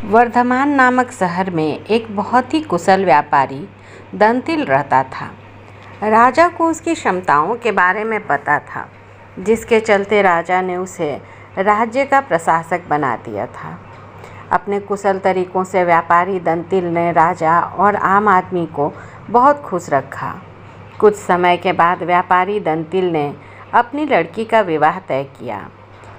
वर्धमान नामक शहर में एक बहुत ही कुशल व्यापारी दंतिल रहता था। राजा को उसकी क्षमताओं के बारे में पता था, जिसके चलते राजा ने उसे राज्य का प्रशासक बना दिया था। अपने कुशल तरीकों से व्यापारी दंतिल ने राजा और आम आदमी को बहुत खुश रखा। कुछ समय के बाद व्यापारी दंतिल ने अपनी लड़की का विवाह तय किया।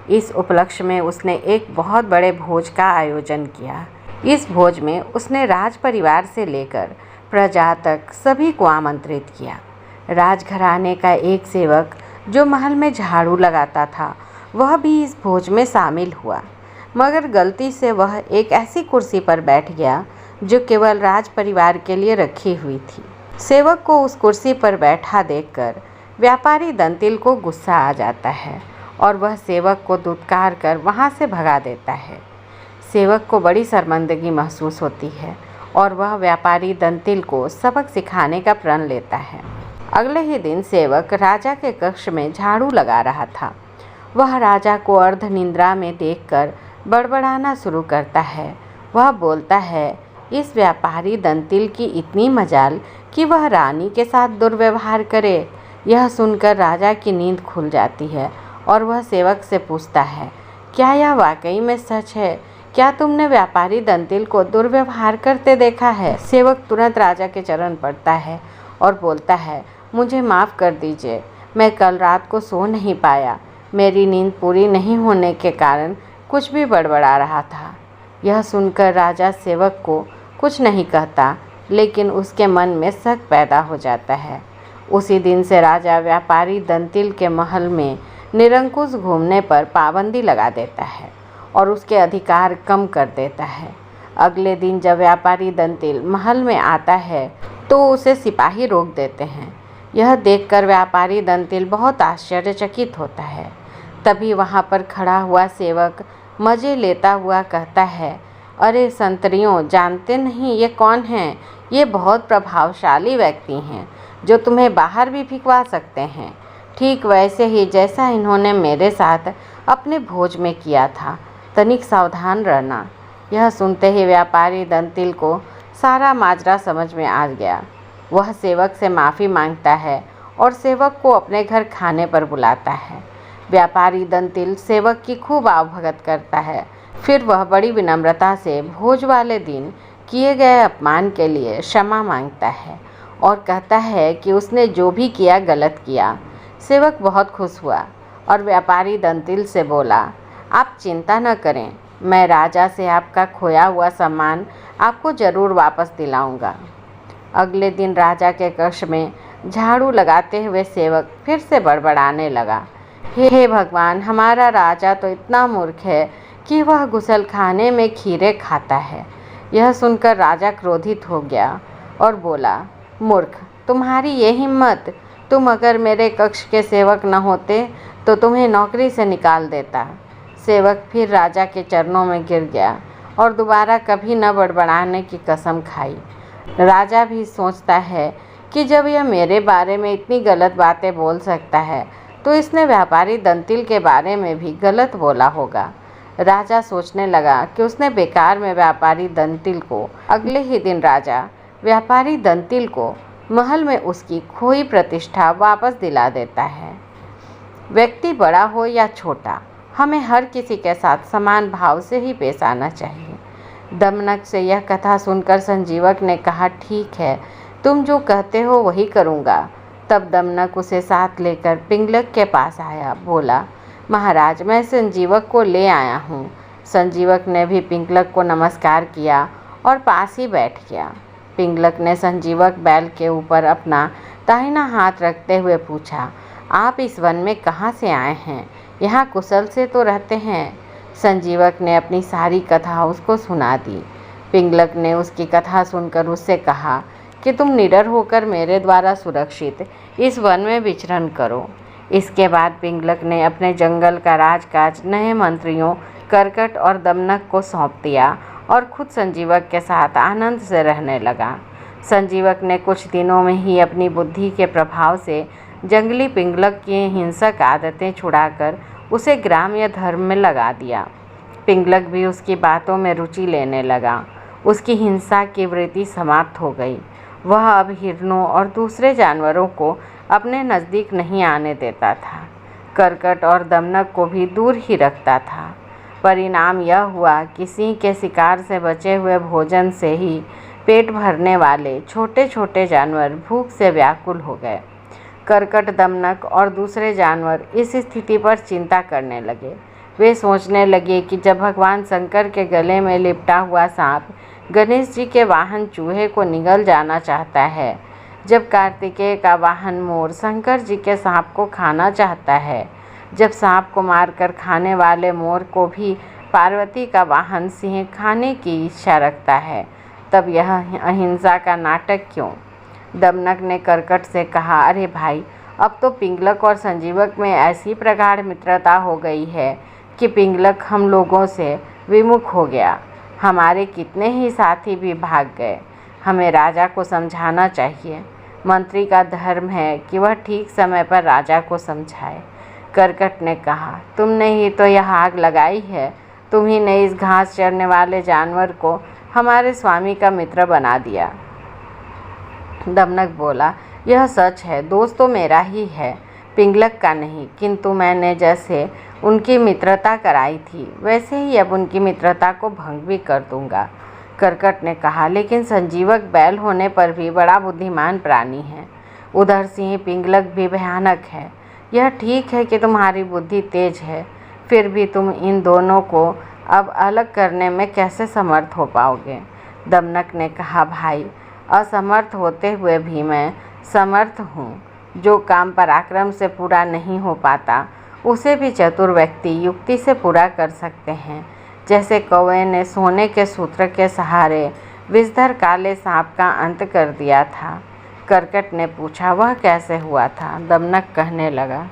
इस उपलक्ष्य में उसने एक बहुत बड़े भोज का आयोजन किया। इस भोज में उसने राज परिवार से लेकर प्रजा तक सभी को आमंत्रित किया। राजघराने का एक सेवक जो महल में झाड़ू लगाता था, वह भी इस भोज में शामिल हुआ, मगर गलती से वह एक ऐसी कुर्सी पर बैठ गया जो केवल राज परिवार के लिए रखी हुई थी। सेवक को उस कुर्सी पर बैठा देखकर व्यापारी दंतिल को गुस्सा आ जाता है और वह सेवक को धुतकार कर वहाँ से भगा देता है। सेवक को बड़ी शर्मिंदगी महसूस होती है और वह व्यापारी दंतिल को सबक सिखाने का प्रण लेता है। अगले ही दिन सेवक राजा के कक्ष में झाड़ू लगा रहा था। वह राजा को अर्ध निंद्रा में देखकर बड़बड़ाना शुरू करता है। वह बोलता है, इस व्यापारी दंतिल की इतनी मजाल कि वह रानी के साथ दुर्व्यवहार करे। यह सुनकर राजा की नींद खुल जाती है और वह सेवक से पूछता है, क्या यह वाकई में सच है? क्या तुमने व्यापारी दंतिल को दुर्व्यवहार करते देखा है? सेवक तुरंत राजा के चरण पड़ता है और बोलता है, मुझे माफ़ कर दीजिए, मैं कल रात को सो नहीं पाया। मेरी नींद पूरी नहीं होने के कारण कुछ भी बड़बड़ा रहा था। यह सुनकर राजा सेवक को कुछ नहीं कहता, लेकिन उसके मन में शक पैदा हो जाता है। उसी दिन से राजा व्यापारी दंतिल के महल में निरंकुश घूमने पर पाबंदी लगा देता है और उसके अधिकार कम कर देता है। अगले दिन जब व्यापारी दंतिल महल में आता है तो उसे सिपाही रोक देते हैं। यह देखकर व्यापारी दंतिल बहुत आश्चर्यचकित होता है। तभी वहाँ पर खड़ा हुआ सेवक मज़े लेता हुआ कहता है, अरे संतरियों, जानते नहीं ये कौन हैं? ये बहुत प्रभावशाली व्यक्ति हैं जो तुम्हें बाहर भी फिकवा सकते हैं, ठीक वैसे ही जैसा इन्होंने मेरे साथ अपने भोज में किया था। तनिक सावधान रहना। यह सुनते ही व्यापारी दंतिल को सारा माजरा समझ में आ गया। वह सेवक से माफ़ी मांगता है और सेवक को अपने घर खाने पर बुलाता है। व्यापारी दंतिल सेवक की खूब आवभगत करता है। फिर वह बड़ी विनम्रता से भोज वाले दिन किए गए अपमान के लिए क्षमा मांगता है और कहता है कि उसने जो भी किया गलत किया। सेवक बहुत खुश हुआ और व्यापारी दंतिल से बोला, आप चिंता न करें, मैं राजा से आपका खोया हुआ सम्मान आपको ज़रूर वापस दिलाऊंगा। अगले दिन राजा के कक्ष में झाड़ू लगाते हुए सेवक फिर से बड़बड़ाने लगा, हे भगवान, हमारा राजा तो इतना मूर्ख है कि वह गुसलखाने में खीरे खाता है। यह सुनकर राजा क्रोधित हो गया और बोला, मूर्ख, तुम्हारी ये हिम्मत! तुम अगर मेरे कक्ष के सेवक न होते तो तुम्हें नौकरी से निकाल देता। सेवक फिर राजा के चरणों में गिर गया और दोबारा कभी न बड़बड़ाने की कसम खाई। राजा भी सोचता है कि जब यह मेरे बारे में इतनी गलत बातें बोल सकता है तो इसने व्यापारी दंतिल के बारे में भी गलत बोला होगा। राजा सोचने लगा कि उसने बेकार में व्यापारी दंतिल को। अगले ही दिन राजा व्यापारी दंतिल को महल में उसकी खोई प्रतिष्ठा वापस दिला देता है। व्यक्ति बड़ा हो या छोटा, हमें हर किसी के साथ समान भाव से ही पेश आना चाहिए। दमनक से यह कथा सुनकर संजीवक ने कहा, ठीक है, तुम जो कहते हो वही करूँगा। तब दमनक उसे साथ लेकर पिंगलक के पास आया। बोला, महाराज, मैं संजीवक को ले आया हूँ। संजीवक ने भी पिंगलक को नमस्कार किया और पास ही बैठ गया। पिंगलक ने संजीवक बैल के ऊपर अपना दाहिना हाथ रखते हुए पूछा, आप इस वन में कहाँ से आए हैं? यहाँ कुशल से तो रहते हैं। संजीवक ने अपनी सारी कथा उसको सुना दी। पिंगलक ने उसकी कथा सुनकर उससे कहा कि तुम निडर होकर मेरे द्वारा सुरक्षित इस वन में विचरण करो। इसके बाद पिंगलक ने अपने जंगल का राजकाज नए मंत्रियों करकट और दमनक को सौंप दिया और खुद संजीवक के साथ आनंद से रहने लगा। संजीवक ने कुछ दिनों में ही अपनी बुद्धि के प्रभाव से जंगली पिंगलक की हिंसक आदतें छुड़ाकर उसे ग्राम्य धर्म में लगा दिया। पिंगलक भी उसकी बातों में रुचि लेने लगा। उसकी हिंसा की वृत्ति समाप्त हो गई। वह अब हिरणों और दूसरे जानवरों को अपने नज़दीक नहीं आने देता था। करकट और दमनक को भी दूर ही रखता था। परिणाम यह हुआ कि सिंह के शिकार से बचे हुए भोजन से ही पेट भरने वाले छोटे छोटे जानवर भूख से व्याकुल हो गए। करकट, दमनक और दूसरे जानवर इस स्थिति पर चिंता करने लगे। वे सोचने लगे कि जब भगवान शंकर के गले में लिपटा हुआ सांप गणेश जी के वाहन चूहे को निगल जाना चाहता है, जब कार्तिकेय का वाहन मोर शंकर जी के सांप को खाना चाहता है, जब सांप को मारकर खाने वाले मोर को भी पार्वती का वाहन सिंह खाने की इच्छा रखता है, तब यह अहिंसा का नाटक क्यों? दमनक ने करकट से कहा, अरे भाई, अब तो पिंगलक और संजीवक में ऐसी प्रगाढ़ मित्रता हो गई है कि पिंगलक हम लोगों से विमुख हो गया। हमारे कितने ही साथी भी भाग गए। हमें राजा को समझाना चाहिए। मंत्री का धर्म है कि वह ठीक समय पर राजा को समझाए। करकट ने कहा, तुमने ही तो यह आग लगाई है। तुम ही ने इस घास चरने वाले जानवर को हमारे स्वामी का मित्र बना दिया। दमनक बोला, यह सच है, दोस्त तो मेरा ही है, पिंगलक का नहीं, किंतु मैंने जैसे उनकी मित्रता कराई थी वैसे ही अब उनकी मित्रता को भंग भी कर दूंगा। करकट ने कहा, लेकिन संजीवक बैल होने पर भी बड़ा बुद्धिमान प्राणी है। उधर सिंह पिंगलक भी भयानक है। यह ठीक है कि तुम्हारी बुद्धि तेज है, फिर भी तुम इन दोनों को अब अलग करने में कैसे समर्थ हो पाओगे? दमनक ने कहा, भाई, असमर्थ होते हुए भी मैं समर्थ हूँ। जो काम पराक्रम से पूरा नहीं हो पाता उसे भी चतुर व्यक्ति युक्ति से पूरा कर सकते हैं। जैसे कौवे ने सोने के सूत्र के सहारे विषधर काले सांप का अंत कर दिया था। करकट ने पूछा, वह कैसे हुआ था? दमनक कहने लगा,